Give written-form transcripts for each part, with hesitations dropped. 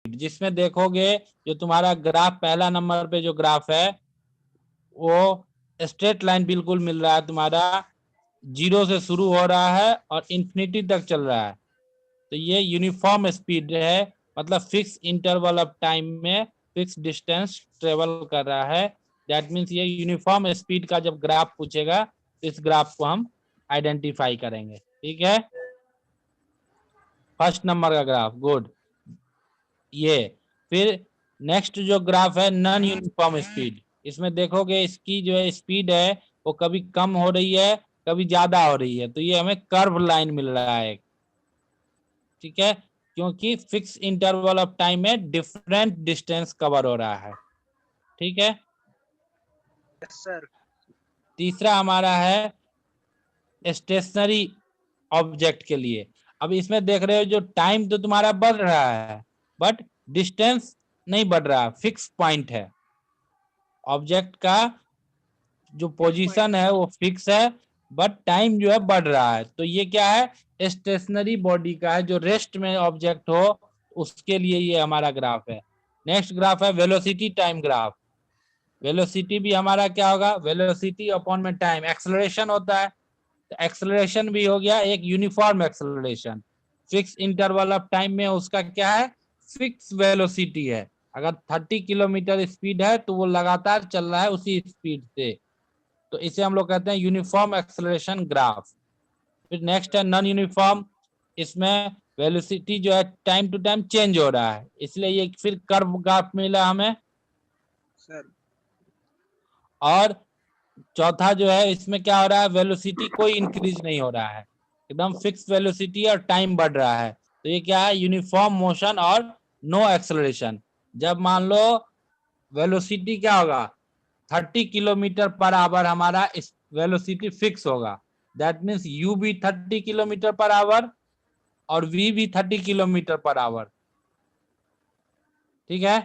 जिसमें देखोगे जो तुम्हारा ग्राफ पहला नंबर पे जो ग्राफ है वो स्ट्रेट लाइन बिल्कुल मिल रहा है, तुम्हारा 0 से शुरू हो रहा है और इंफिनिटी तक चल रहा है। तो ये यूनिफॉर्म स्पीड है, मतलब फिक्स इंटरवल ऑफ टाइम में फिक्स डिस्टेंस ट्रेवल कर रहा है। दैट मीन्स ये यूनिफॉर्म स्पीड का जब ग्राफ पूछेगा तो इस ग्राफ को हम आइडेंटिफाई करेंगे। ठीक है, फर्स्ट नंबर का ग्राफ, गुड। ये फिर नेक्स्ट जो ग्राफ है नॉन यूनिफॉर्म स्पीड, इसमें देखोगे इसकी जो है स्पीड है वो कभी कम हो रही है कभी ज्यादा हो रही है, तो ये हमें कर्व लाइन मिल रहा है। ठीक है, क्योंकि फिक्स इंटरवल ऑफ टाइम में डिफरेंट डिस्टेंस कवर हो रहा है। ठीक है, यस सर। तीसरा हमारा है स्टेशनरी ऑब्जेक्ट के लिए। अब इसमें देख रहे हो जो टाइम तो तुम्हारा बढ़ रहा है बट डिस्टेंस नहीं बढ़ रहा, फिक्स पॉइंट है। ऑब्जेक्ट का जो पोजीशन है वो फिक्स है बट टाइम जो है बढ़ रहा है, तो ये क्या है, स्टेशनरी बॉडी का है, जो रेस्ट में ऑब्जेक्ट हो उसके लिए ये हमारा ग्राफ है। नेक्स्ट ग्राफ है वेलोसिटी टाइम ग्राफ। वेलोसिटी भी हमारा क्या होगा, वेलोसिटी अपॉन में टाइम, एक्सेलरेशन होता है तो एक्सेलरेशन भी हो गया एक uniform acceleration. Fix interval of time में उसका क्या है, फिक्स वेलोसिटी है। अगर 30 किलोमीटर स्पीड है तो वो लगातार चल रहा है उसी स्पीड से, तो इसे हम लोग कहते हैं यूनिफॉर्म एक्सेलरेशन ग्राफ। फिर नेक्स्ट है नॉन यूनिफॉर्म, इसमें वेलोसिटी जो है टाइम टू टाइम चेंज हो रहा है, इसलिए ये फिर कर्व ग्राफ मिला हमें सर। और चौथा जो है इसमें क्या हो रहा है, वेलोसिटी कोई इंक्रीज नहीं हो रहा है, एकदम फिक्स वेलोसिटी और टाइम बढ़ रहा है, तो ये क्या है, यूनिफॉर्म मोशन और नो एक्सेलरेशन। जब मान लो वेलोसिटी क्या होगा 30 किलोमीटर पर आवर, हमारा वेलोसिटी फिक्स होगा, दैट मीन्स यू भी 30 किलोमीटर पर आवर और वी भी 30 किलोमीटर पर आवर। ठीक है,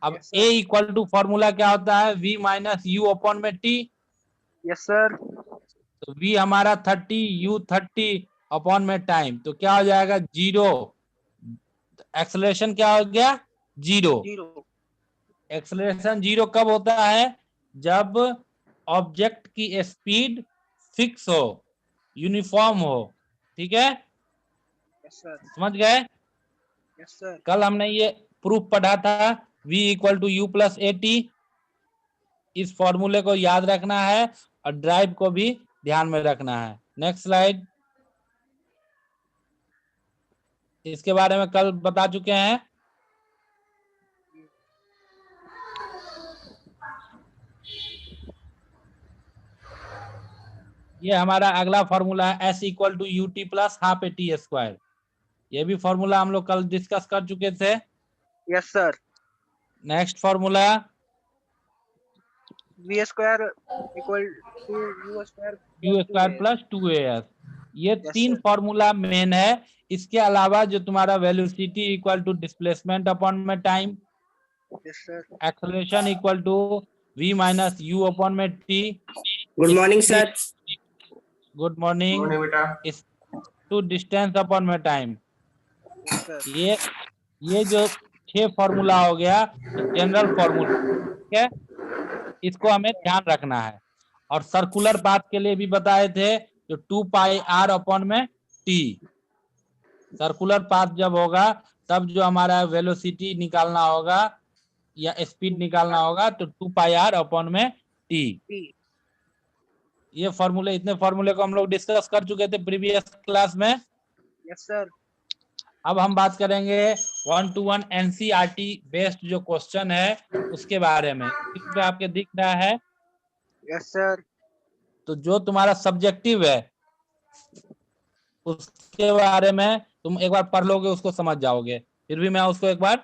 अब Yes, ए sir. इक्वल टू फॉर्मूला क्या होता है, वी माइनस यू अपॉन में टी। Yes sir. तो v हमारा 30 u 30 अपॉन में टाइम, तो क्या हो जाएगा 0। एक्सेलरेशन क्या हो गया 0। जीरो। एक्सेलरेशन 0 कब होता है, जब ऑब्जेक्ट की स्पीड फिक्स हो, यूनिफॉर्म हो। ठीक है, यस सर। समझ गए। Yes sir. कल हमने ये प्रूफ पढ़ा था v equal to u plus a t, इस फॉर्मूले को याद रखना है और ड्राइव को भी ध्यान में रखना है। नेक्स्ट स्लाइड, इसके बारे में कल बता चुके हैं। ये हमारा अगला फॉर्मूला है s equal to u t plus half a t square. ये भी फॉर्मूला हम लोग कल डिस्कस कर चुके थे। Yes sir. Next formula v square equal to u square u plus two square a. Plus 2as। ये यस तीन सर। फॉर्मूला मेन है। इसके अलावा जो तुम्हारा velocity equal to displacement upon में time, yes sir. Acceleration equal to v minus u upon में t. Good morning sir. Good morning बेटा। इस टू डिस्टेंस अपॉन में टाइम। Yes sir. ये जो 6 फॉर्मूला हो गया जनरल फॉर्मूला। ठीक है, इसको हमें ध्यान रखना है। और सर्कुलर पाथ के लिए भी बताए थे जो 2 पाई आर अपॉन में टी। सर्कुलर पाथ जब होगा तब जो हमारा वेलोसिटी निकालना होगा या स्पीड निकालना होगा तो 2 पाई आर अपॉन में टी। ये फॉर्मूले, इतने फॉर्मूले को हम लोग डिस्कस कर चुके थे प्रीवियस क्लास में। Yes sir. अब हम बात करेंगे 1 to 1 एनसीईआरटी बेस्ड जो क्वेश्चन है उसके बारे में। इस पे आपके दिख रहा है, यस सर। तो जो तुम्हारा सब्जेक्टिव है उसके बारे में तुम एक बार पढ़ लोगे उसको समझ जाओगे, फिर भी मैं उसको एक बार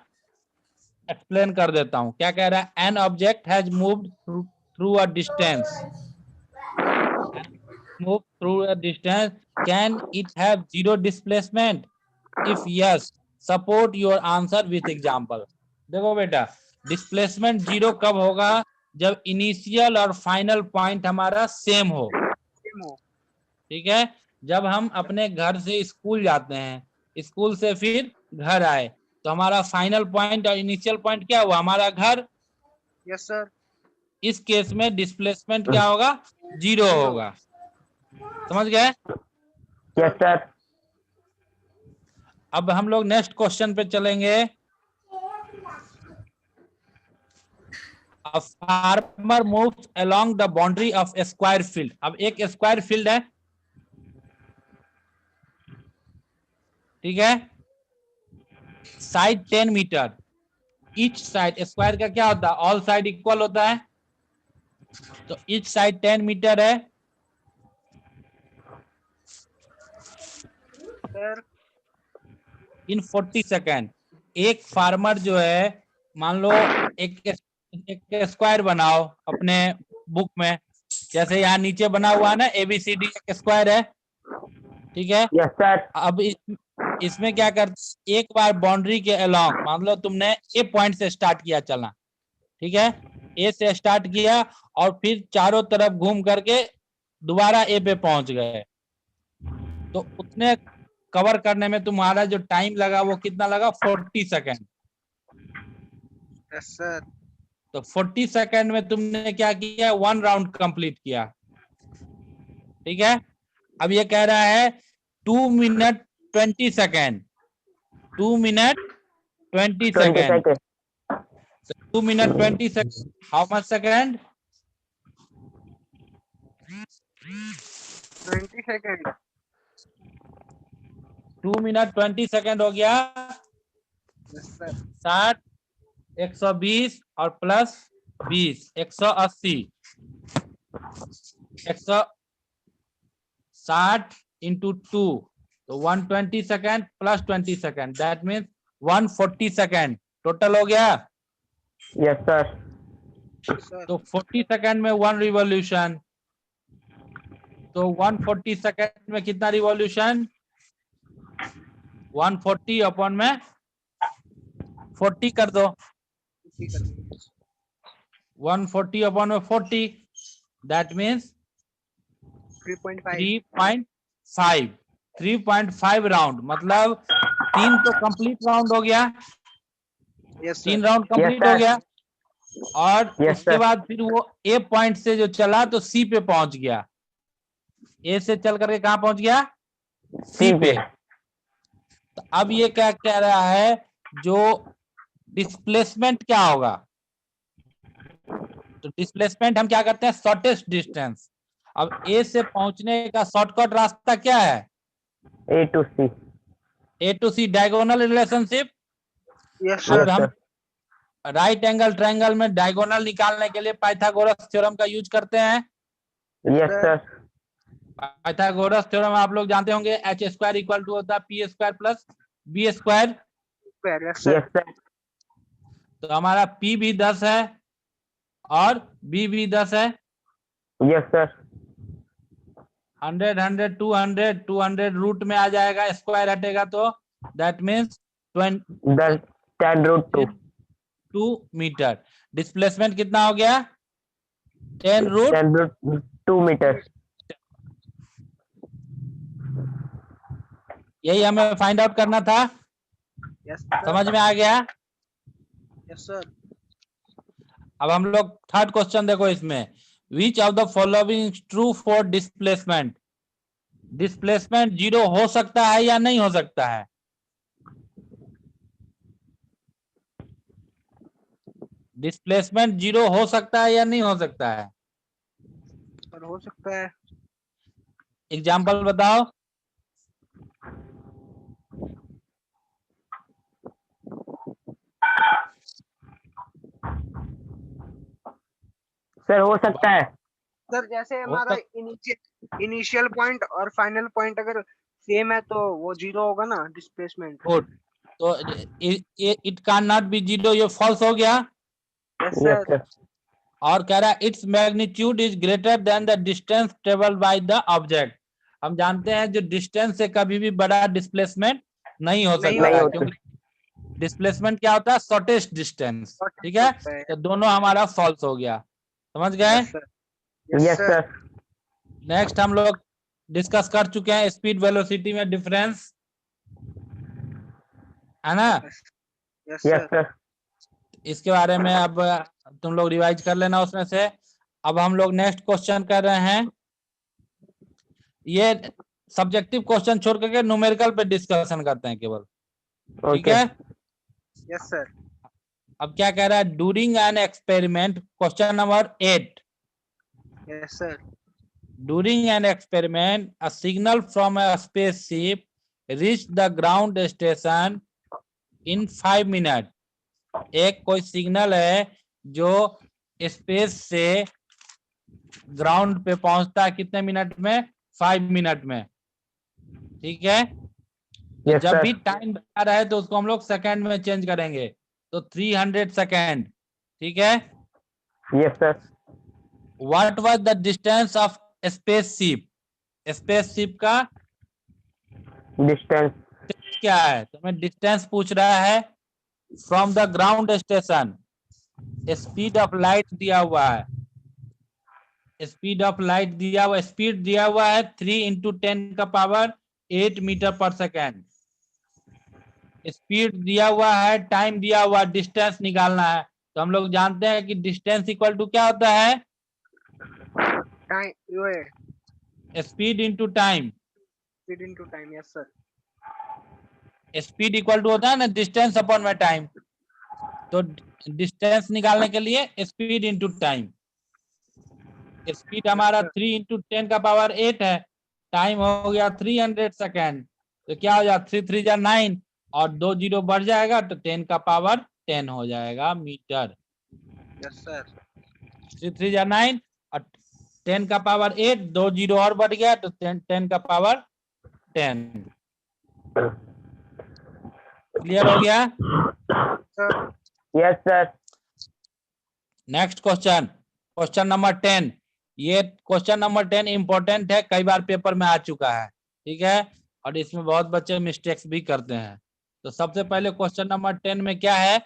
एक्सप्लेन कर देता हूं। क्या कह रहा है, an object has moved through a distance, move through a distance, can it have zero displacement, if yes support your answer with example. देखो बेटा, डिस्प्लेसमेंट 0 कब होगा, जब इनिशियल और फाइनल पॉइंट हमारा सेम हो। ठीक है, जब हम अपने घर से स्कूल जाते हैं, स्कूल से फिर घर आए, तो हमारा फाइनल पॉइंट और इनिशियल पॉइंट क्या हुआ? हमारा घर। Yes sir. इस केस में डिस्प्लेसमेंट क्या होगा? 0 होगा। समझ गए? Yes sir. अब हम लोग नेक्स्ट क्वेश्चन पे चलेंगे। A farmer moves along the boundary of a square field. अब एक स्क्वायर फील्ड है, ठीक है, side 10 metre. Each side, square का क्या होता है? ऑल साइड इक्वल होता है, तो ईच साइड 10 मीटर है। सर इन 40 सेकेंड एक फार्मर जो है, मान लो एक स्क्वायर बनाओ अपने बुक में, जैसे यहाँ नीचे बना हुआ है ना ABCD, एक स्क्वायर है, ठीक है। Yes sir. अब इसमें क्या करते, एक बार बाउंड्री के अलोंग, मान लो तुमने ए पॉइंट से स्टार्ट किया चलना, ठीक है, ए से स्टार्ट किया और फिर चारों तरफ घूम करके दोबारा ए पे पहुंच गए, तो उतने कवर करने में तुम्हारा जो टाइम लगा वो कितना लगा? 40 सेकेंड। Yes sir. तो 40 सेकेंड में तुमने क्या किया? 1 राउंड कंप्लीट किया, ठीक है। अब ये कह रहा है 2 minute 20 second, 2 minute 20 second, 2 minute 20 second, how much second? 20 second. 2 minute 20 second हो गया। Yes sir. 60, 120 और प्लस 20, 180, 160 इंटू 2, तो 120 second plus 20 second, that means 140 second total हो गया। Yes sir. सर तो 40 सेकेंड में 1 रिवॉल्यूशन, तो 140 सेकेंड में कितना रिवॉल्यूशन? 140 अपॉन में 40 कर दो, 140 अपॉन में 40, दैट मीन्स 3.5। 3.5 राउंड, मतलब 3 तो कंप्लीट राउंड हो गया, यस 3 सर। राउंड कंप्लीट हो गया, और Yes, उसके sir. बाद फिर वो ए पॉइंट से जो चला तो सी पे पहुंच गया, ए से चल करके कहां पहुंच गया? सी पे। तो अब ये क्या कह रहा है, जो डिस्प्लेसमेंट क्या होगा? तो डिस्प्लेसमेंट हम क्या करते हैं? Shortest distance. अब ए से पहुंचने का शॉर्टकट रास्ता क्या है? A to C. A to C, diagonal relationship. Yes Yes, सर। अब हम sir. राइट एंगल ट्रायंगल में डायगोनल निकालने के लिए पाइथागोरस थ्योरम का यूज करते हैं। Yes, Sir. sir. Pythagoras theorem आप लोग जानते होंगे, एच स्क्वायर इक्वल टू होता है p square plus b square. Yes sir. Yes, sir. तो हमारा पी भी 10 है और बी भी 10 है। Yes, sir. 100 100 200 200 रूट में आ जाएगा, स्क्वायर हटेगा तो that means 10 root 2. 2 metre. Displacement कितना हो गया? 10 रूट 10 root 2 meters. यही हमें फाइंड आउट करना था। यस समझ में आ गया? Yes sir. अब हम लोग थर्ड क्वेश्चन देखो इसमें, which of the following true for displacement? Displacement 0 हो सकता है या नहीं हो सकता है? डिस्प्लेसमेंट 0 हो सकता है या नहीं हो सकता है? सर हो सकता है। एग्जाम्पल बताओ। सर हो सकता है। सर जैसे हो हमारा सक- इनिशियल पॉइंट और फाइनल पॉइंट अगर सेम है तो वो 0 होगा ना डिस्प्लेसमेंट। गुड, तो इट कैन नॉट बी 0, ये फॉल्स हो गया। Yes Yes, sir. sir. और कह रहा है its magnitude is greater than the distance travelled by the object. हम जानते हैं जो डिस्टेंस से कभी भी बड़ा डिस्प्लेसमेंट नहीं हो नहीं सकता है, होता। क्योंकि डिस्प्लेसमेंट क्या होता है? शॉर्टेस्ट डिस्टेंस, ठीक है। होता है। तो दोनों हमारा फॉल्स हो गया, समझ गए? Yes sir. Yes Yes, sir. sir. Next हम लोग डिस्कस कर चुके हैं स्पीड वेलोसिटी में डिफरेंस, है ना? Yes yes sir. सर। इसके बारे में अब तुम लोग रिवाइज कर लेना उसमें से। अब हम लोग नेक्स्ट क्वेश्चन कर रहे हैं, ये सब्जेक्टिव क्वेश्चन छोड़ करके न्यूमेरिकल पे डिस्कशन करते हैं केवल, ठीक ओके। है। Yes sir. अब क्या कह रहा है, during an experiment, question number 8, yes sir. during an experiment a signal from a spaceship reached the ground station in 5 minutes। एक कोई सिग्नल है जो स्पेस से ग्राउंड पे पहुंचता है कितने मिनट में, 5 मिनट में, ठीक है। तो यस जब भी सर। टाइम बता रहा है तो उसको हम लोग सेकंड में चेंज करेंगे, तो 300 सेकंड, ठीक है। Yes sir. What was the distance of spaceship, spaceship का डिस्टेंस। क्या है, तो हमें डिस्टेंस पूछ रहा है from the ground station. Speed of light दिया हुआ है, स्पीड ऑफ लाइट दिया हुआ, स्पीड दिया हुआ है 3 × 10⁸ मीटर पर सेकेंड। स्पीड दिया हुआ है, टाइम दिया हुआ, डिस्टेंस निकालना है। तो हम लोग जानते हैं कि डिस्टेंस इक्वल टू क्या होता है, टाइम, ये speed into time. Speed into time. Yes sir. Speed equal to होता है ना डिस्टेंस अपॉन में टाइम, तो डिस्टेंस निकालने के लिए स्पीड इंटू टाइम। स्पीड हमारा 3 × 10⁸ है, टाइम हो गया 300 सेकेंड, तो क्या हो जाएगा 3 3 जा 9 और 2 जीरो बढ़ जाएगा तो 10⁻10 हो जाएगा मीटर। Yes sir. 3 3 जा 9 और 10⁸8, 2 जीरो और बढ़ गया तो 10⁻10। क्लियर हो गया। Sir. Yes sir. Next question, question number 10। ये क्वेश्चन नंबर 10 इंपॉर्टेंट है, कई बार पेपर में आ चुका है, ठीक है, और इसमें बहुत बच्चे मिस्टेक्स भी करते हैं। तो सबसे पहले क्वेश्चन नंबर 10 में क्या है,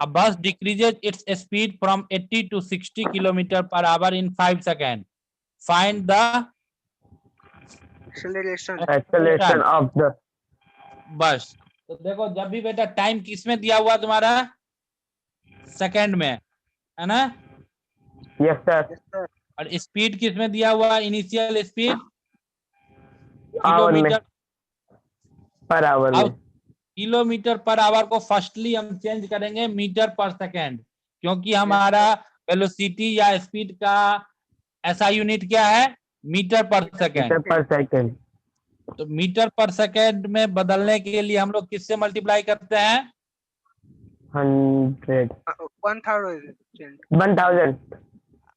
a bus decreases its speed from 80 to 60 km/h in 5 seconds, find the acceleration. Acceleration of the. बस। तो देखो जब भी बेटा टाइम किसमें दिया हुआ तुम्हारा, सेकंड में, है ना, यस सर। Yes sir. और स्पीड किसमें दिया हुआ, इनिशियल स्पीड आवर में, किलोमीटर। पर आवर अब में। किलोमीटर पर आवर को फर्स्टली हम चेंज करेंगे मीटर पर सेकेंड, क्योंकि हमारा वेलोसिटी या स्पीड का ऐसा यूनिट क्या है, मीटर पर मीटर सेकेंड। पर सेकेंड। तो मीटर पर सेकेंड में बदलने के लिए हम लोग किससे मल्टीप्लाई करते हैं, 100। 1000। 1000।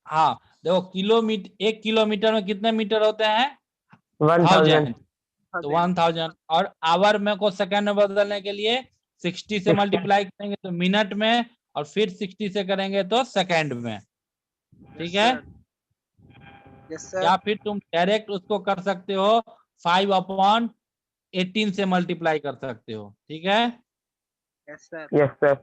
हाँ देखो किलोमीटर, 1 किलोमीटर में कितने मीटर होते हैं, 1000। 1000, तो 1000, और आवर में को सेकंड में बदलने के लिए 60 से 60। मल्टीप्लाई करेंगे तो मिनट में, और फिर 60 से करेंगे तो सेकंड में, ठीक है। Yes sir. या फिर तुम डायरेक्ट उसको कर सकते हो 5/18 से मल्टीप्लाई कर सकते हो, ठीक है। Yes sir. Yes sir.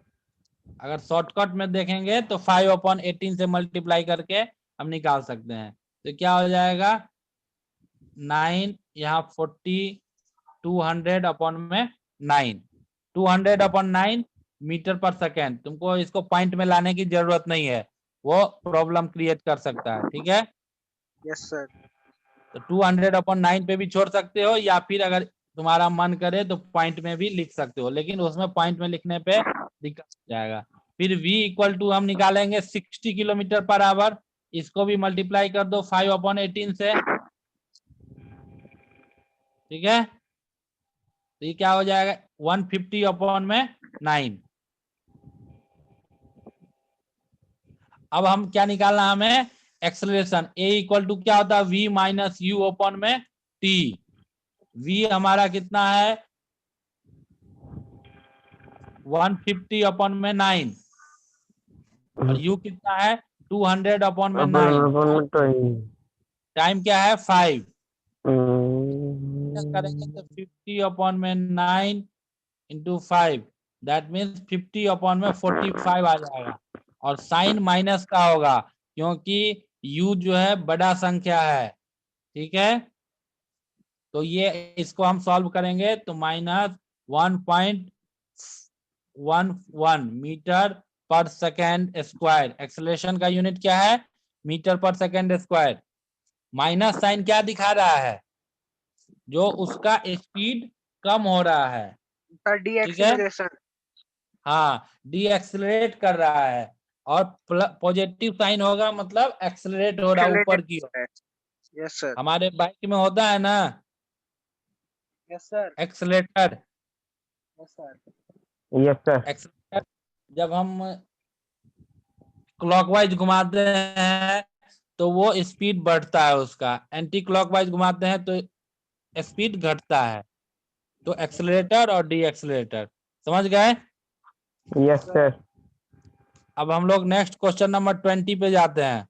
अगर शॉर्टकट में देखेंगे तो 5/18 से मल्टीप्लाई करके हम निकाल सकते हैं, तो क्या हो जाएगा 9, यहाँ 40, 200/9, 200/9 मीटर पर सेकेंड। तुमको इसको पॉइंट में लाने की जरूरत नहीं है, वो प्रॉब्लम क्रिएट कर सकता है, ठीक है। Yes sir. तो 200/9 पे भी छोड़ सकते हो, या फिर अगर तुम्हारा मन करे तो पॉइंट में भी लिख सकते हो, लेकिन उसमें पॉइंट में लिखने पे दिक्कत हो जाएगा। फिर v इक्वल टू हम निकालेंगे 60 km/h, इसको भी मल्टीप्लाई कर दो 5/18 से, ठीक है। तो ये क्या हो जाएगा 150/9। अब हम क्या निकालना, हमें एक्सेलरेशन a इक्वल टू क्या होता है, v माइनस u अपॉन में t। v हमारा कितना है 150/9, और u कितना है 200/9, टाइम क्या है 5, करेंगे तो 50/9 × 5, दैट मीन्स 50/45 आ जाएगा, और साइन माइनस का होगा क्योंकि u जो है बड़ा संख्या है, ठीक है। तो ये इसको हम सॉल्व करेंगे तो -1.5 1 मीटर पर सेकेंड स्क्वायर। एक्सेलरेशन का यूनिट क्या है? मीटर पर सेकेंड स्क्वायर। माइनस साइन क्या दिखा रहा है? जो उसका स्पीड कम हो रहा है, सर डी ठीक है। एक्सीलरेशन। हाँ, डी एक्सेलरेट कर रहा है, और पॉजिटिव साइन होगा मतलब एक्सेलरेट हो रहा है ऊपर की ओर। Yes sir. हमारे बाइक में होता है ना yes sir. Accelerator. Yes sir. Yes sir. Accelerator जब हम क्लॉकवाइज घुमाते हैं तो वो स्पीड बढ़ता है उसका, एंटी क्लॉकवाइज घुमाते हैं तो स्पीड घटता है। तो एक्सेलरेटर और डी एक्सेलरेटर, समझ गए? Yes sir. अब हम लोग नेक्स्ट क्वेश्चन नंबर 20 पे जाते हैं।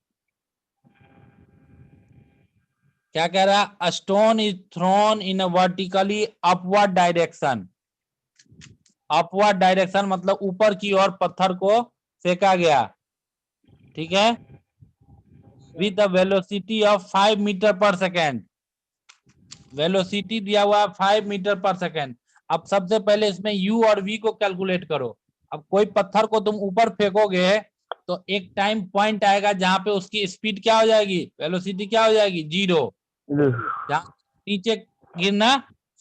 क्या कह रहा है? A stone is thrown in a vertically upward direction. Upward direction मतलब ऊपर की ओर पत्थर को फेंका गया, ठीक है, with the velocity of 5 metre पर सेकेंड। वेलोसिटी दिया हुआ 5 मीटर पर सेकेंड। अब सबसे पहले इसमें u और v को कैलकुलेट करो। अब कोई पत्थर को तुम ऊपर फेंकोगे तो एक टाइम पॉइंट आएगा जहां पे उसकी स्पीड क्या हो जाएगी, वेलोसिटी क्या हो जाएगी, 0, जहां नीचे गिरना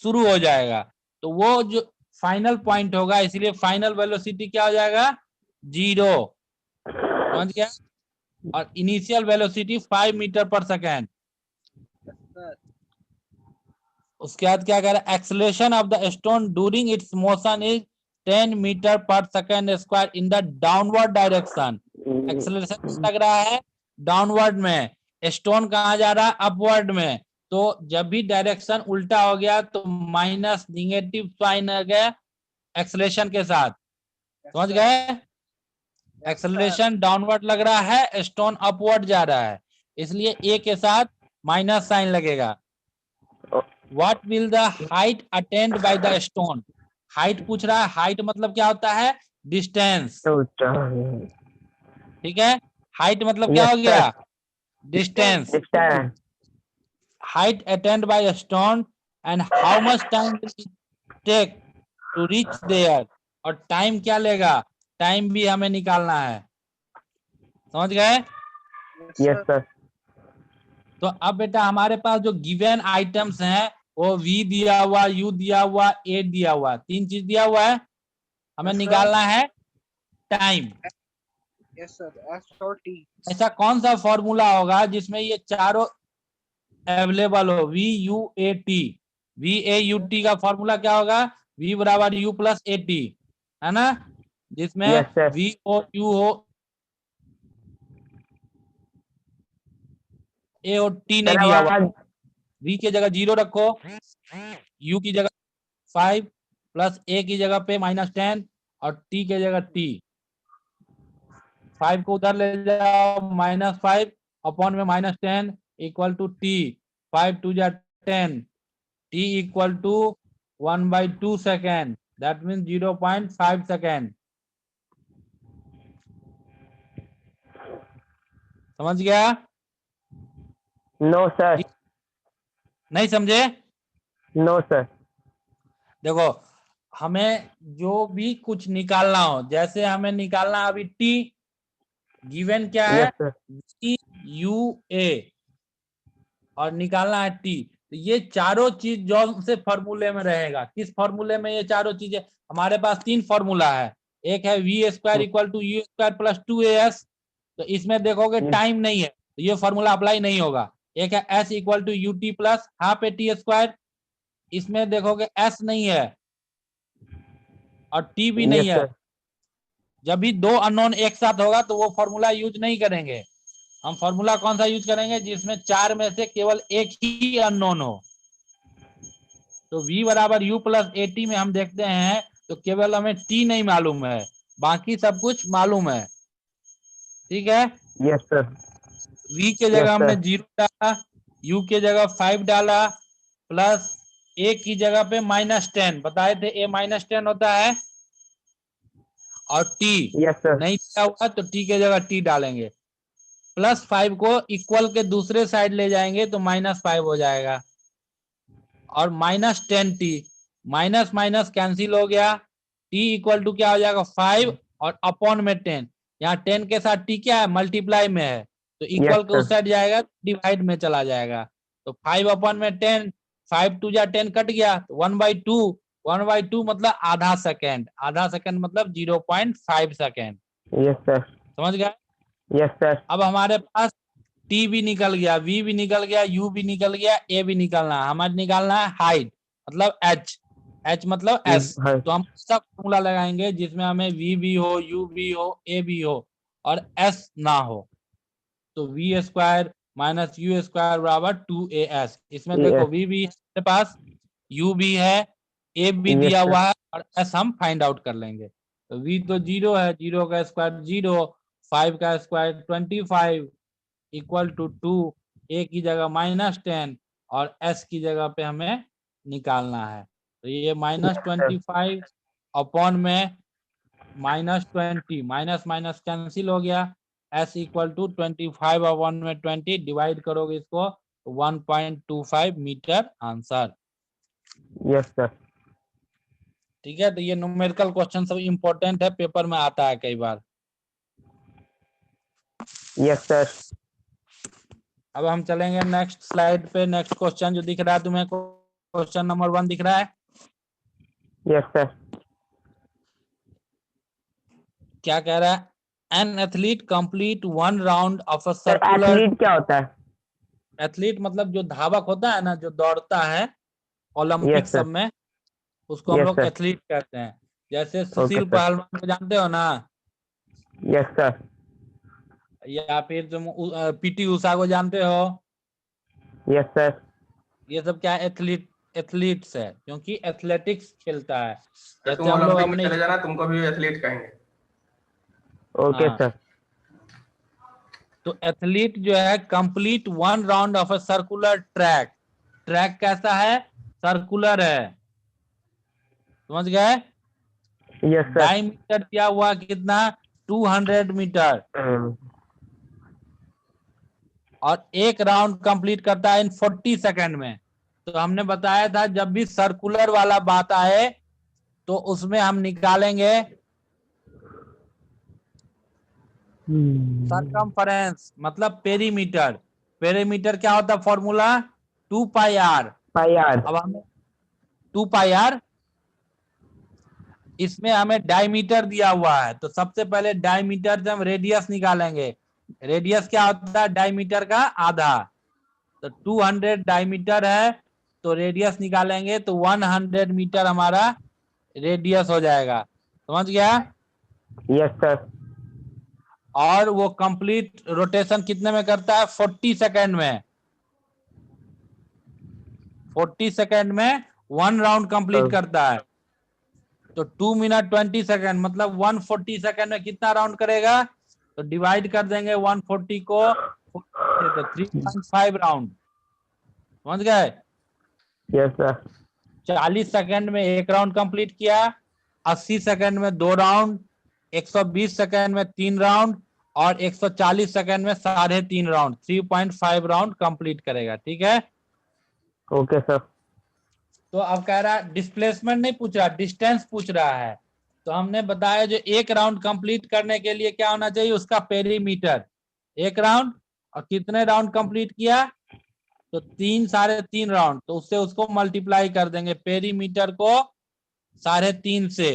शुरू हो जाएगा। तो वो जो फाइनल पॉइंट होगा, इसलिए फाइनल वेलोसिटी क्या हो जाएगा, 0, समझ गया। और इनिशियल वेलोसिटी 5 मीटर पर सेकेंड। उसके बाद क्या कह रहा है? Acceleration of the stone during its motion is 10 metre पर second square in the downward direction. Acceleration लग रहा है डाउनवर्ड में, स्टोन कहाँ जा रहा है, अपवर्ड में। तो जब भी डायरेक्शन उल्टा हो गया तो माइनस निगेटिव साइन आ गया एक्सेलरेशन के साथ, समझ गए। एक्सेलरेशन डाउनवर्ड लग रहा है, स्टोन अपवर्ड जा रहा है, इसलिए ए के साथ माइनस साइन लगेगा। What will the height attained by the stone? Height पूछ रहा है, हाइट मतलब क्या होता है, डिस्टेंस, ठीक है। हाइट मतलब क्या यस हो गया, sir. Distance. Distance. Height attend by stone and how much time will it take to reach there. और टाइम क्या लेगा, टाइम भी हमें निकालना है, समझ गए। Yes sir. तो अब बेटा हमारे पास जो गिवन आइटम्स हैं वो v दिया हुआ, u दिया हुआ, a दिया हुआ, 3 चीज दिया हुआ है। हमें निकालना है टाइम। Yes sir. एस और टी। ऐसा कौन सा फॉर्मूला होगा जिसमें ये चारों अवेलेबल हो, v u a t। v a u t का फॉर्मूला क्या होगा, v बराबर u प्लस ए टी, है ना, जिसमें यस सर। v हो u हो a और t नहीं सर दिया हुआ। आवाज। v की जगह 0 रखो, u की जगह 5 प्लस a की जगह पे -10 और t की जगह t। 5 को उधर ले जाओ, -5 अपॉन में -10 इक्वल टू t। 5 2 जा 10, t equal to 1/2 second, that mean 0.5 second. समझ गया? No sir. नहीं समझे? No sir. देखो, हमें जो भी कुछ निकालना हो, जैसे हमें निकालना अभी t, गिवन क्या है, yes sir. t u a, और निकालना है t। तो ये चारों चीज जो से फॉर्मूले में रहेगा, किस फॉर्मूले में ये चारों चीजें, हमारे पास 3 फॉर्मूला है। एक है v square equal to u square plus 2as। तो इसमें देखोगे टाइम नहीं है तो ये फॉर्मूला अप्लाई नहीं होगा। एक है s equal to u t plus half a t square, इसमें देखोगे s नहीं है और t भी नहीं यस है। सर। जब भी 2 अननोन एक साथ होगा तो वो फॉर्मूला यूज नहीं करेंगे। हम फॉर्मूला कौन सा यूज करेंगे, जिसमें 4 में से केवल एक ही अननोन हो। तो v बराबर u प्लस ए टी में हम देखते हैं तो केवल हमें t नहीं मालूम है, बाकी सब कुछ मालूम है, ठीक है। Yes sir. v के जगह हमने 0 डाला, u के जगह 5 डाला, प्लस a की जगह पे -10 बताए थे, a -10 होता है, और t यस सर। नहीं दिया हुआ तो t के जगह t डालेंगे, प्लस 5 को इक्वल के दूसरे साइड ले जाएंगे तो -5 हो जाएगा, और -10t, माइनस माइनस कैंसिल हो गया, t इक्वल टू क्या हो जाएगा 5 और अपॉन में 10, यहाँ 10 के साथ t क्या है मल्टीप्लाई में है, तो इक्वल के उस साइड जाएगा डिवाइड में चला जाएगा, तो 5 अपॉन में 10, 5 2 जा 10 कट गया, तो 1/2, 1/2 मतलब आधा सेकेंड, आधा सेकेंड मतलब 0.5 सेकेंड। Yes sir. समझ गए? Yes sir. अब हमारे पास t भी निकल गया, v भी निकल गया, u भी निकल गया, a भी निकलना है, हमें निकालना है हाइट मतलब h, h मतलब s, तो हम सब फॉर्मूला लगाएंगे जिसमें हमें v भी हो, u भी हो, a भी हो और s ना हो, तो v square minus u square बराबर 2as। इसमें देखो v भी हमारे पास, u भी है, a भी दिया हुआ है और s हम फाइंड आउट कर लेंगे, तो v तो 0 है, 0 का स्क्वायर 0, 5 का स्क्वायर 25 इक्वल टू 2, a की जगह -10 और s की जगह पे हमें निकालना है, तो ये -25 अपॉन में -20, माइनस माइनस कैंसिल हो गया, s इक्वल टू 25 अपॉन में 20 डिवाइड करोगे इसको 1.25 मीटर आंसर। Yes sir. ठीक है, तो ये न्यूमेरिकल क्वेश्चन सब इंपॉर्टेंट है, पेपर में आता है कई बार। Yes sir. अब हम चलेंगे नेक्स्ट स्लाइड पे, नेक्स्ट क्वेश्चन जो दिख रहा है तुम्हें, क्वेश्चन नंबर 1 दिख रहा है? Yes sir. क्या कह रहा है? An athlete complete 1 round of a sir circular. Athlete क्या होता है? एथलीट मतलब जो धावक होता है ना, जो दौड़ता है ओलंपिक यस सब सर। में, उसको हम यस लोग सर। एथलीट कहते हैं। जैसे ओके सुशील सर। पहलवान को जानते हो ना, यस सर। या फिर तुम पीटी उषा को जानते हो, यस सर। ये सब क्या एथलीट, एथलीट्स है, क्योंकि एथलेटिक्स खेलता है। जैसे तुम हम लोग ओलंपिक में अपने, चले जाना, तुमको भी एथलीट कहेंगे। ओके हाँ, सर। तो एथलीट जो है complete 1 round of a circular track, track कैसा है? सर्कुलर है, समझ गए? Yes sir. डायमीटर दिया हुआ कितना? 200 मीटर, और एक राउंड कंप्लीट करता है इन 40 सेकंड में। तो हमने बताया था जब भी सर्कुलर वाला बात आए तो उसमें हम निकालेंगे सरकमफरेंस मतलब पेरीमीटर। पेरीमीटर क्या होता है फॉर्मूला? 2πr। Pi are. अब हमें 2πr, इसमें हमें डायमीटर दिया हुआ है, तो सबसे पहले डायमीटर से हम रेडियस निकालेंगे। रेडियस क्या होता है? डायमीटर का आधा, तो 200 डायमीटर है, तो रेडियस निकालेंगे तो 100 मीटर हमारा रेडियस हो जाएगा। समझ गया? Yes sir. और वो कंप्लीट रोटेशन कितने में करता है? 40 सेकंड में। 40 सेकंड में 1 राउंड कंप्लीट करता है, तो 2 मिनट 20 सेकंड मतलब 140 सेकंड में कितना राउंड करेगा? तो डिवाइड कर देंगे 140 को 40 से, तो 3.5 राउंड। समझ गए? Yes sir. 40 सेकंड में 1 राउंड कंप्लीट किया, 80 सेकंड में 2 राउंड, 120 सेकंड में 3 राउंड और 140 सेकंड में 3.5 राउंड, 3.5 राउंड कंप्लीट करेगा। ठीक है, ओके सर। तो अब कह रहा है डिस्प्लेसमेंट नहीं पूछ रहा, डिस्टेंस पूछ रहा है। तो हमने बताया जो 1 राउंड कंप्लीट करने के लिए क्या होना चाहिए? उसका पेरीमीटर। 1 राउंड, और कितने राउंड कंप्लीट किया? तो 3 3.5 राउंड, तो उससे उसको मल्टीप्लाई कर देंगे पेरीमीटर को 3.5 से,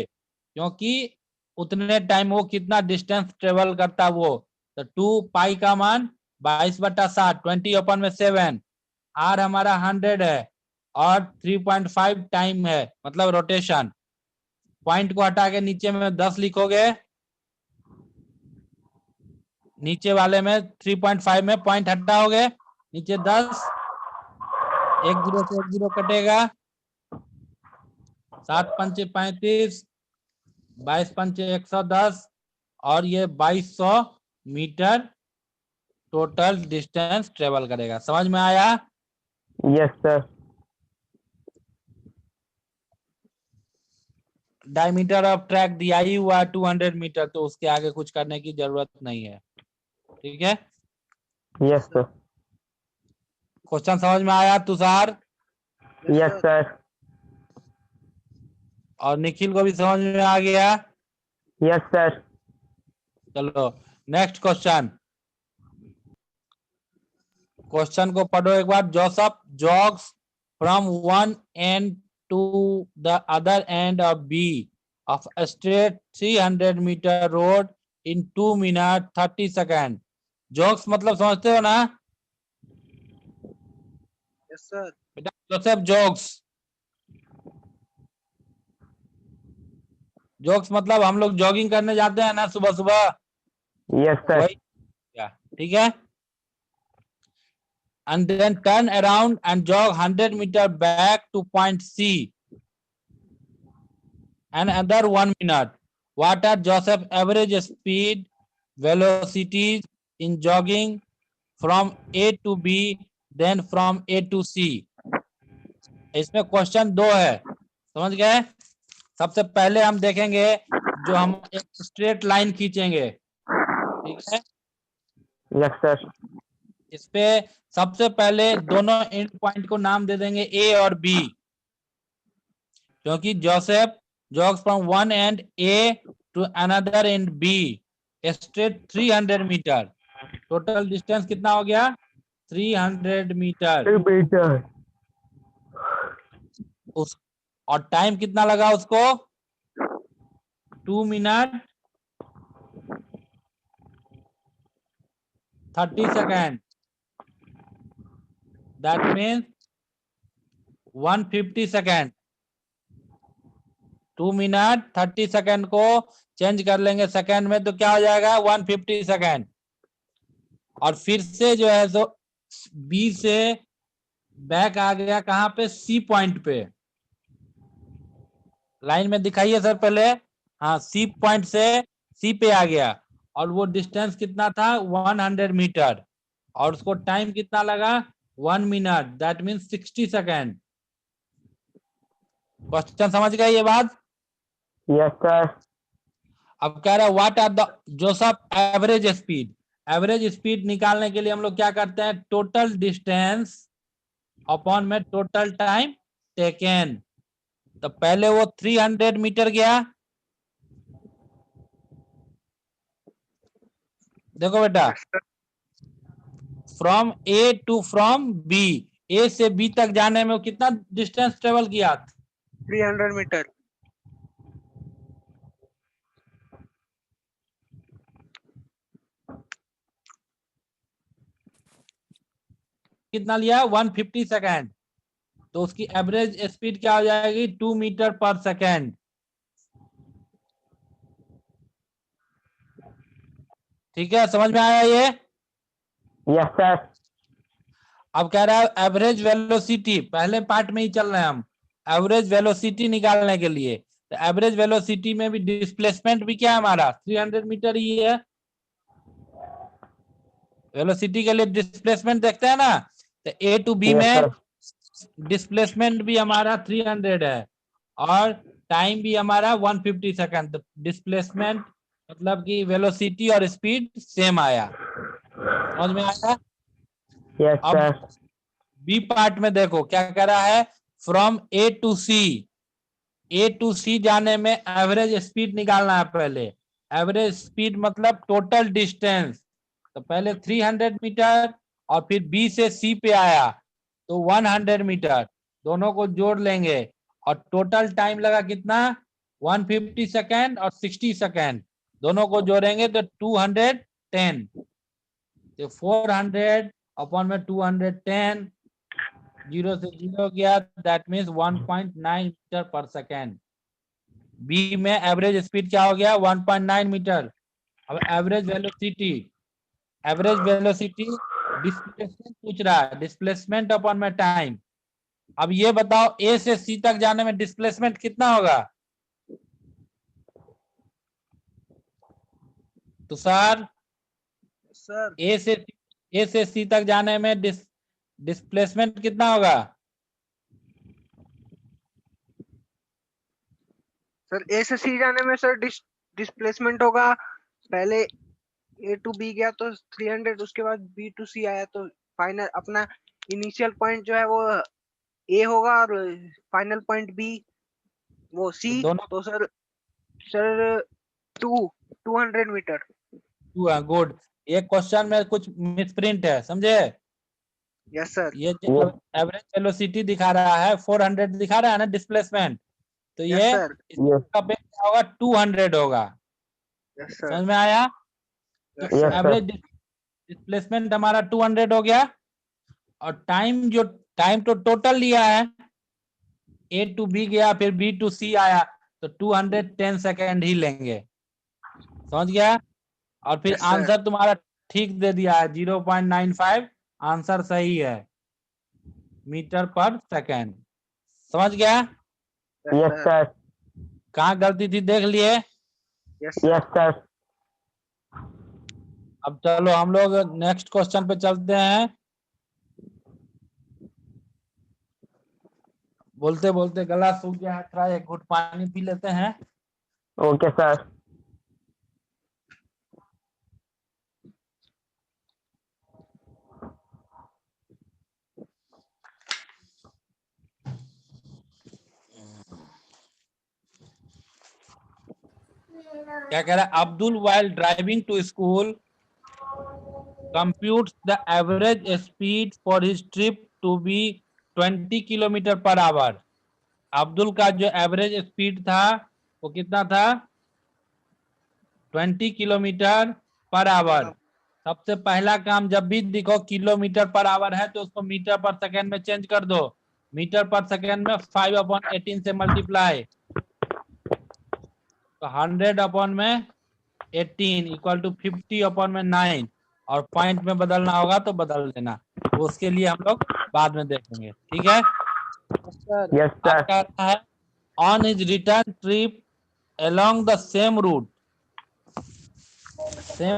क्योंकि उतने टाइम वो कितना डिस्टेंस ट्रेवल करता वो, तो 2 का मान 22/60, 20/7, आर हमारा 100 है और 3.5 टाइम है मतलब रोटेशन। पॉइंट को हटा के नीचे में 10 लिखोगे, नीचे वाले में 3.5 में पॉइंट हटाओगे, नीचे 10, 1 0 से 1 0 कटेगा, 7 पंचे 35, 22 पंचे 110, और ये 2200 मीटर टोटल डिस्टेंस ट्रेवल करेगा। समझ में आया? Yes sir. Diameter of track दिया ही हुआ 200 मीटर, तो उसके आगे कुछ करने की जरूरत नहीं है। ठीक है, यस सर। क्वेश्चन समझ में आया तुषार? Yes sir. और निखिल को भी समझ में आ गया? Yes, sir. चलो नेक्स्ट क्वेश्चन। क्वेश्चन को पढ़ो एक बार। Joseph jogs from one end to the other end of B of a straight 300 metre road in 2 minutes 30 second. Jogs मतलब समझते हो ना यस सर। बेटा? जोसेफ जॉग्स, जॉग्स मतलब हम लोग जॉगिंग करने जाते हैं ना सुबह सुबह, Yes, sir. वही। ठीक है। And then turn around and jog 100 meter back to point C and another 1 minute. What are Joseph's average speed velocities in jogging from A to B then from A to C? इसमें question दो है, समझ गए? सबसे पहले हम देखेंगे जो हम एक स्ट्रेट लाइन खींचेंगे, ठीक है? Yes, sir. इस पे सबसे पहले दोनों एंड पॉइंट को नाम दे देंगे ए और बी, क्योंकि Joseph jogs from one end A to another end B straight 300 metre. Total distance कितना हो गया? 300 मीटर। Meter. उस और टाइम कितना लगा उसको? 2 minute 30 second. That means 150 second. 2 minute 30 second को चेंज कर लेंगे सेकेंड में तो क्या हो जाएगा? 150 सेकेंड। और फिर से जो है सो बी से बैक आ गया कहां पे? सी पॉइंट पे। लाइन में दिखाइए सर पहले। हाँ, सी पॉइंट से सी पे आ गया और वो डिस्टेंस कितना था? 100 मीटर। और उसको टाइम कितना लगा? 1 minute, that means 60 second. Question समझ गए ये बात? Yes, sir. अब कह रहा है what are the Joseph average speed. Average speed निकालने के लिए हम लोग क्या करते हैं? टोटल डिस्टेंस अपॉन में टोटल टाइम टेकन। तो पहले वो 300 मीटर गया, देखो बेटा, from A to from B, A से बी तक जाने में वो कितना डिस्टेंस ट्रेवल किया? 300 मीटर। कितना लिया? 150 सेकेंड। तो उसकी एवरेज स्पीड क्या हो जाएगी? 2 मीटर पर सेकेंड। ठीक है, समझ में आया ये? Yes, sir. अब कह रहा है एवरेज वेलोसिटी, पहले पार्ट में ही चल रहे हैं हम। एवरेज वेलोसिटी निकालने के लिए तो एवरेज वेलोसिटी में भी डिस्प्लेसमेंट भी क्या है हमारा? 300 मीटर ही है। वेलोसिटी के लिए डिस्प्लेसमेंट देखते हैं ना, तो ए टू बी Yes, में sir. डिस्प्लेसमेंट भी हमारा 300 है और टाइम भी हमारा 150 सेकंड। तो डिस्प्लेसमेंट मतलब कि वेलोसिटी और स्पीड सेम आया। समझ में आया? Yes, अब sir. बी पार्ट में देखो क्या कह रहा है? From A to C, A to C जाने में एवरेज स्पीड निकालना है पहले। एवरेज स्पीड मतलब टोटल डिस्टेंस। तो पहले 300 मीटर और फिर बी से सी पे आया तो 100 मीटर, दोनों को जोड़ लेंगे और टोटल टाइम लगा कितना? 150 सेकेंड और 60 सेकेंड, दोनों को जोड़ेंगे तो 210। तो 400 अपॉन में 210, जीरो से जीरो गया, दैट मीन्स 1.9 मीटर पर सेकेंड। बी में एवरेज स्पीड क्या हो गया? 1.9 मीटर। अब average velocity, average velocity displacement पूछ रहा है, डिस्प्लेसमेंट अपॉन में टाइम। अब ये बताओ ए से सी तक जाने में डिस्प्लेसमेंट कितना होगा? तुषार, सर ए से सी तक जाने में डिस्प्लेसमेंट कितना होगा? सर ए से सी जाने में सर डिस्प्लेसमेंट होगा। पहले ए टू बी गया तो 300, उसके बाद बी टू सी आया तो फाइनल अपना इनिशियल पॉइंट जो है वो ए होगा और फाइनल पॉइंट बी। वो सी दोनों तो सर 200 मीटर। गुड। ये क्वेश्चन में कुछ मिसप्रिंट है, समझे? Yes sir. ये जो एवरेज वेलोसिटी दिखा रहा है 400 दिखा रहा है ना डिस्प्लेसमेंट, तो यस ये सर। इसका बेस क्या होगा, 200 होगा। यस समझ सर। में आया? तो यस सर। एवरेज डिस्प्लेसमेंट हमारा 200 हो गया, और टाइम तो टोटल लिया है, ए टू बी गया फिर बी टू सी आया, तो 210 सेकेंड ही लेंगे। समझ गया? और फिर यस सर। आंसर तुम्हारा ठीक दे दिया है, 0.95 आंसर सही है, मीटर पर सेकेंड। समझ गया? Yes sir. कहाँ गलती थी देख लिए? Yes yes sir. सर। अब चलो हम लोग नेक्स्ट क्वेश्चन पे चलते हैं। बोलते बोलते गला सूख गया है, थोड़ा एक घूंट पानी पी लेते हैं। Okay sir. क्या कह रहा है? Abdul while driving to school computes the average speed for his trip to be 20 kilometre per our. Abdul का जो एवरेज स्पीड था वो कितना था? 20 किलोमीटर पर आवर। सबसे पहला काम, जब भी देखो किलोमीटर पर आवर है तो उसको मीटर पर सेकेंड में चेंज कर दो। मीटर पर सेकेंड में 5/18 से मल्टीप्लाई, तो 100/18 इक्वल टू 50/9, और पॉइंट में बदलना होगा तो बदल देना, वो उसके लिए हम लोग बाद में देखेंगे। ठीक है? सर। यस अब सर। क्या रहता है, on his return trip along the same route, sir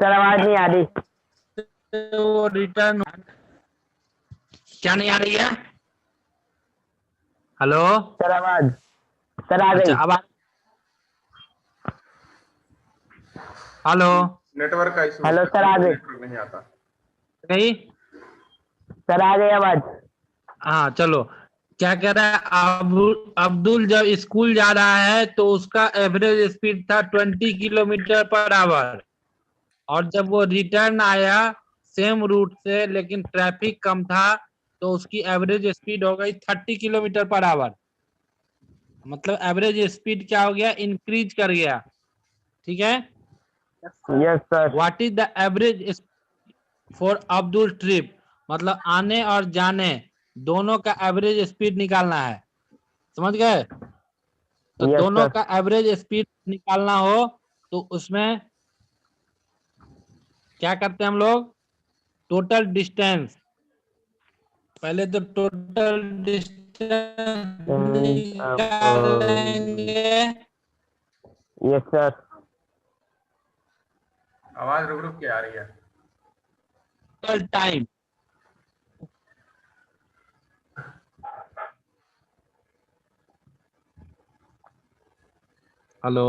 आवाज नहीं आ रही। वो रिटर्न क्या नहीं आ रही है? हेलो? सर आवाज सर आ अच्छा गई। अब हेलो? नेटवर्क का इशू हेलो सर, आ गई। नेटवर्क नहीं आता। गई? सर आ गई आवाज। हाँ चलो। क्या कह रहा है, अब्दुल जब स्कूल जा रहा है तो उसका एवरेज स्पीड था 20 किलोमीटर पर आवर, और जब वो रिटर्न आया सेम रूट से लेकिन ट्रैफिक कम था तो उसकी एवरेज स्पीड हो गई 30 किलोमीटर पर आवर। मतलब एवरेज स्पीड क्या हो गया, इंक्रीज कर गया। ठीक है? Yes sir. What is the average for Abdul trip, मतलब आने और जाने दोनों का एवरेज स्पीड निकालना है। समझ गए? तो Yes, दोनों sir. का एवरेज स्पीड निकालना हो तो उसमें क्या करते हैं हम लोग, टोटल डिस्टेंस, पहले तो टोटल डिस्टेंस निकालेंगे, यस सर। आवाज रुक रुक के आ रही है। Total time, hello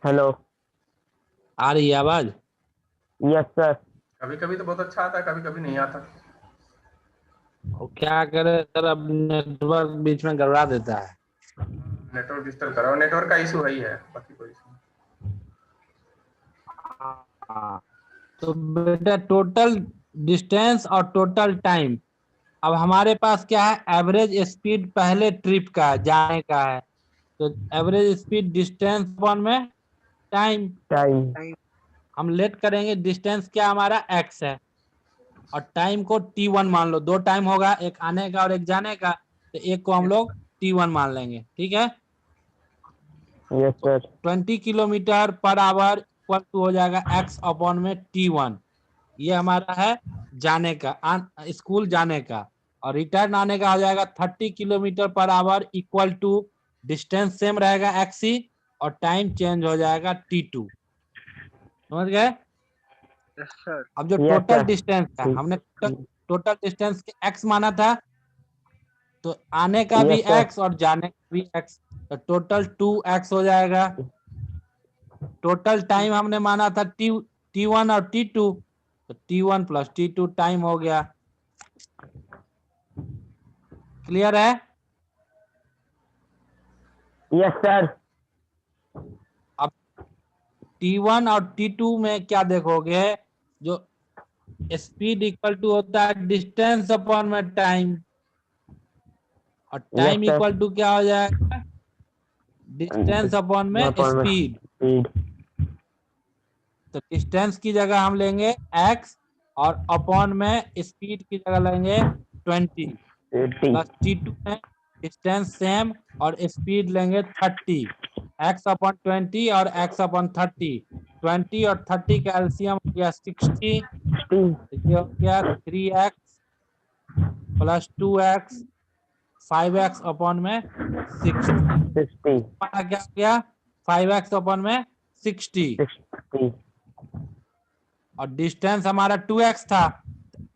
hello. आ रही है आवाज? Yes sir. कभी कभी तो बहुत अच्छा आता है, कभी कभी नहीं आता। और क्या करे सर, अब नेटवर्क बीच में गड़बड़ा देता है। नेटवर्क डिस्टर्ब कराओ, नेटवर्क का इशू है ही है, बाकी कोई इशू नहीं। हाँ, तो बेटा टोटल डिस्टेंस और टोटल टाइम, अब हमारे पास क्या है, एवरेज स्पीड पहले ट्रिप का जाने का है, तो एवरेज स्पीड डिस्टेंस वन में टाइम, टाइम। हम लेट करेंगे, डिस्टेंस क्या हमारा x है, और टाइम को t1 मान लो, दो टाइम होगा, एक आने का और एक जाने का, तो एक को हम लोग t1 मान लेंगे। ठीक है? Yes sir. 20 kilometre per hour equal to हो जाएगा x/t1, ये हमारा है जाने का, स्कूल जाने का, और रिटर्न आने का हो जाएगा 30 kilometre per hour equal to, distance same रहेगा x, और टाइम चेंज हो जाएगा t2। समझ गए? Yes sir. अब जो Yes, टोटल sir. डिस्टेंस था, हमने टोटल डिस्टेंस के x माना था, तो आने का भी Yes, sir. x और जाने का भी x, तो टोटल 2x हो जाएगा। टोटल टाइम हमने माना था t1 और t2, तो t1 + t2 टाइम हो गया। क्लियर है? Yes sir. T1 और T2 में क्या देखोगे, जो स्पीड इक्वल टू होता है डिस्टेंस अपॉन में टाइम, और time Yes, sir. Equal to क्या हो जाएगा, डिस्टेंस अपॉन में Upon में स्पीड। speed. तो डिस्टेंस की जगह हम लेंगे x और अपॉन में स्पीड की जगह लेंगे 20 80. प्लस T2 में डिस्टेंस सेम और स्पीड लेंगे 30, x अपॉन 20 और x अपॉन 30, 20 और 30 का एलसीएम हो गया 60, 60. ये हो गया 3x plus 2x 5x upon में 60, 60. हमारा क्या हो गया 5x अपॉन में 60, 60. और डिस्टेंस हमारा 2x था,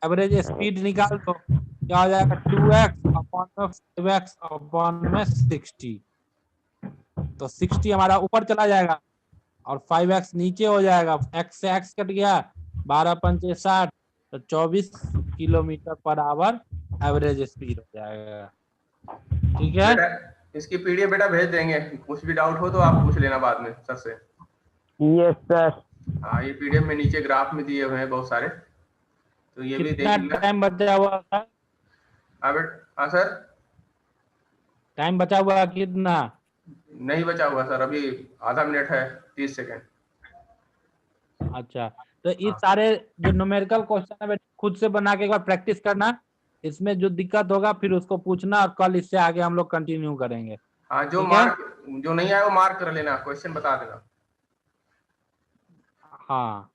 एवरेज स्पीड निकाल दो, क्या हो जाएगा 2x अपॉन में 5x अपॉन में 60, तो 60 हमारा ऊपर चला जाएगा और 5x नीचे हो जाएगा, x से x कट गया, 12 पंचे 60, तो 24 kilometre per our average speed हो जाएगा। ठीक है, बेटा इसकी पीडीएफ बेटा भेज देंगे, कुछ भी डाउट हो तो आप पूछ लेना बाद में सर से। Yes, sir. हाँ, ये पीडीएफ में नीचे ग्राफ में दिए हुए हैं बहुत सारे, तो ये भी कितना देख लेना। टाइम बचा हुआ था? हाँ सर, टाइम बचा हुआ कितना? नहीं बचा हुआ सर, अभी आधा मिनट है 30 सेकेंड। अच्छा, तो इस सारे जो न्यूमेरिकल क्वेश्चन है खुद से बना के एक बार प्रैक्टिस करना, इसमें जो दिक्कत होगा फिर उसको पूछना, और कल इससे आगे हम लोग कंटिन्यू करेंगे। हाँ, जो ठीक है? मार्क जो नहीं आया वो मार्क कर लेना, क्वेश्चन बता देना। हाँ।